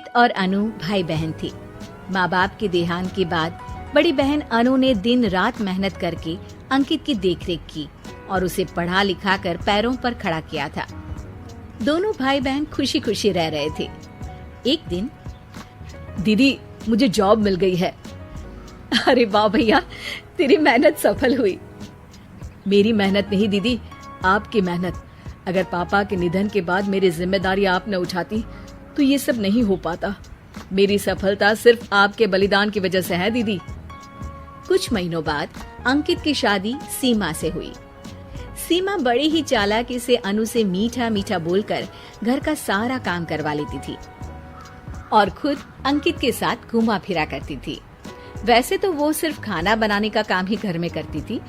अंकित और अनु भाई बहन थे। माँ बाप के देहांत के बाद बड़ी बहन अनु ने दिन रात मेहनत करके अंकित की देखरेख की और उसे पढ़ा लिखा कर पैरों पर खड़ा किया था। दोनों भाई बहन खुशी खुशी रह रहे थे। एक दिन, दीदी मुझे जॉब मिल गई है। अरे वाह भैया, तेरी मेहनत सफल हुई। मेरी मेहनत नहीं दीदी, आपकी मेहनत। अगर पापा के निधन के बाद मेरी जिम्मेदारी आप न उठाती तो ये सब नहीं हो पाता। मेरी सफलता सिर्फ आपके बलिदान की वजह से है दीदी। कुछ महीनों बाद अंकित की शादी सीमा से हुई। सीमा बड़ी ही चालाकी से अनु से मीठा मीठा बोलकर घर का सारा काम करवा लेती थी और खुद अंकित के साथ घुमा फिरा करती थी। वैसे तो वो सिर्फ खाना बनाने का काम ही घर में करती थी,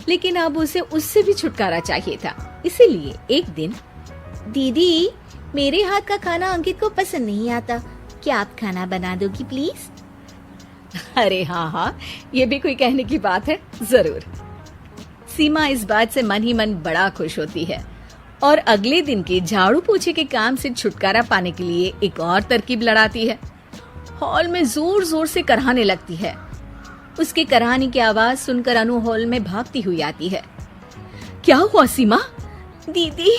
लेकिन अब उसे उससे भी छुटकारा चाहिए था। इसीलिए एक दिन, दीदी मेरे हाथ का खाना अंकित को पसंद नहीं आता, क्या आप खाना बना दोगी प्लीज? अरे हाँ, ये भी कोई कहने की बात है, जरूर। सीमा इस बात से मन ही मन बड़ा खुश होती है और अगले दिन के झाड़ू पोछे के काम से छुटकारा पाने के लिए एक और तरकीब लड़ाती है। हॉल में जोर जोर से कराहने लगती है। उसके कराहने की आवाज सुनकर अनु हॉल में भागती हुई आती है। क्या हुआ सीमा? दीदी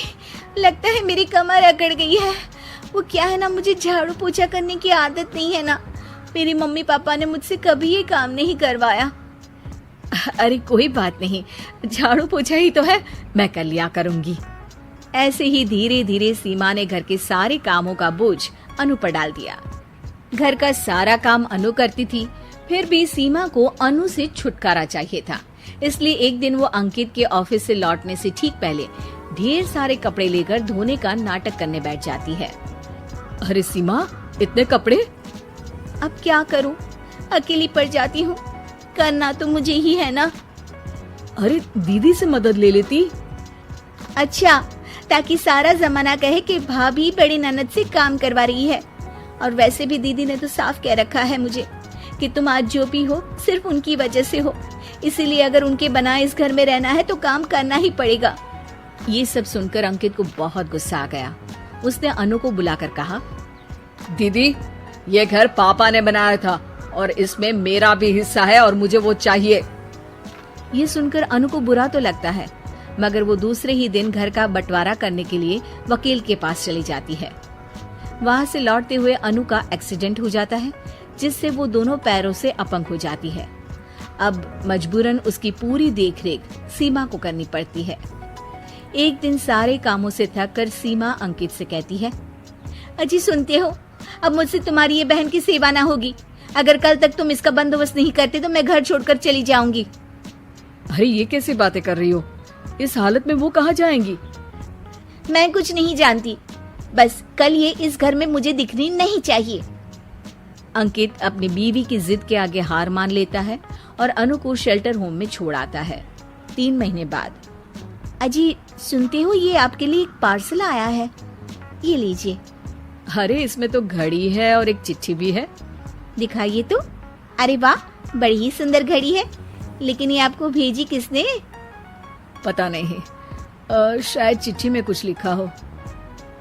लगता है मेरी कमर अकड़ गई है। वो क्या है ना, मुझे झाड़ू पोछा करने की आदत नहीं है ना। मेरी मम्मी पापा ने मुझसे कभी ये काम नहीं करवाया। अरे कोई बात नहीं, झाड़ू पोछा ही तो है, मैं कर लिया करूंगी। ऐसे ही धीरे धीरे सीमा ने घर के सारे कामों का बोझ अनु पर डाल दिया। घर का सारा काम अनु करती थी, फिर भी सीमा को अनु से छुटकारा चाहिए था। इसलिए एक दिन वो अंकित के ऑफिस से लौटने से ठीक पहले ढेर सारे कपड़े लेकर धोने का नाटक करने बैठ जाती है। अरे सीमा, इतने कपड़े? अब क्या करूं, अकेली पड़ जाती हूँ, करना तो मुझे ही है ना। अरे दीदी से मदद ले लेती। अच्छा, ताकि सारा जमाना कहे कि भाभी बड़ी ननद से काम करवा रही है। और वैसे भी दीदी ने तो साफ कह रखा है मुझे कि तुम आज जो भी हो सिर्फ उनकी वजह से हो, इसीलिए अगर उनके बनाए इस घर में रहना है तो काम करना ही पड़ेगा। ये सब सुनकर अंकित को बहुत गुस्सा आ गया। उसने अनु को बुलाकर कहा, दीदी ये घर पापा ने बनाया था और इसमें मेरा भी हिस्सा है और मुझे वो चाहिए। ये सुनकर अनु को बुरा तो लगता है, मगर वो दूसरे ही दिन घर का बंटवारा करने के लिए वकील के पास चली जाती है। वहाँ से लौटते हुए अनु का एक्सीडेंट हो जाता है, जिससे वो दोनों पैरों से अपंग हो जाती है। अब मजबूरन उसकी पूरी देखरेख सीमा को करनी पड़ती है। एक दिन सारे कामों से थक कर सीमा अंकित से कहती है, अजी सुनते हो, अब मुझसे तुम्हारी ये बहन की सेवा ना होगी। अगर कल तक तुम इसका बंदोबस्त नहीं करते तो मैं घर छोड़कर चली जाऊंगी। अरे ये कैसी बातें कर रही हो? इस हालत में वो कहाँ जाएंगी? मैं कुछ नहीं जानती, बस कल ये इस घर में मुझे दिखनी नहीं चाहिए। अंकित अपनी बीवी की जिद के आगे हार मान लेता है और अनु को शेल्टर होम में छोड़ आता है। 3 महीने बाद, अजी सुनते हो, ये आपके लिए एक पार्सल आया है, ये लीजिए। अरे इसमें तो घड़ी है और एक चिट्ठी भी है। दिखाइए तो। अरे वाह, बड़ी ही सुंदर घड़ी है, लेकिन ये आपको भेजी किसने? पता नहीं, शायद चिट्ठी में कुछ लिखा हो।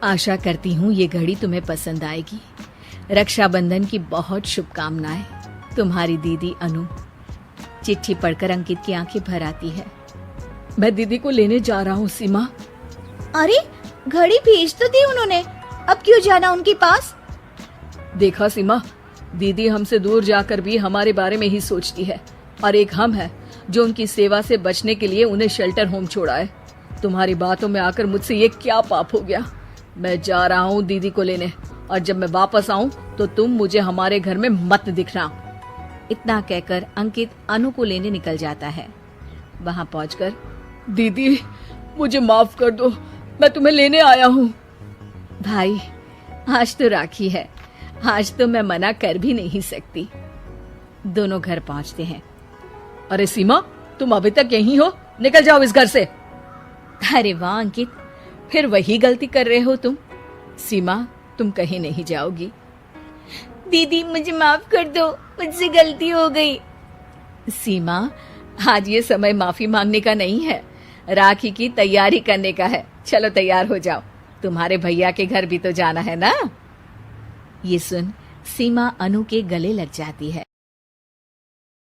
आशा करती हूँ ये घड़ी तुम्हें पसंद आएगी। रक्षाबंधन की बहुत शुभकामनाएं, तुम्हारी दीदी अनु। चिट्ठी पढ़कर अंकित की आंखें भर आती है। मैं दीदी को लेने जा रहा हूँ सीमा। अरे घड़ी भेज तो दी उन्होंने, अब क्यों जाना उनके पास? देखा सीमा, दीदी हमसे दूर जाकर भी हमारे बारे में ही सोचती है, और एक हम है जो उनकी सेवा से बचने के लिए उन्हें शेल्टर होम छोड़ा है। तुम्हारी बातों में आकर मुझसे ये क्या पाप हो गया? मैं जा रहा हूँ दीदी को लेने, और जब मैं वापस आऊँ तो तुम मुझे हमारे घर में मत दिखना। इतना कहकर अंकित अनु को लेने निकल जाता है। वहाँ पहुंचकर, दीदी मुझे माफ कर दो, मैं तुम्हें लेने आया हूँ। भाई आज तो राखी है, आज तो मैं मना कर भी नहीं सकती। दोनों घर पहुंचते हैं। अरे सीमा, तुम अभी तक यहीं हो? निकल जाओ इस घर से। अरे वाह अंकित, फिर वही गलती कर रहे हो तुम। सीमा, तुम कहीं नहीं जाओगी। दीदी मुझे माफ कर दो, मुझसे गलती हो गई। सीमा, आज ये समय माफी मांगने का नहीं है, राखी की तैयारी करने का है। चलो तैयार हो जाओ, तुम्हारे भैया के घर भी तो जाना है ना। ये सुन सीमा अनु के गले लग जाती है।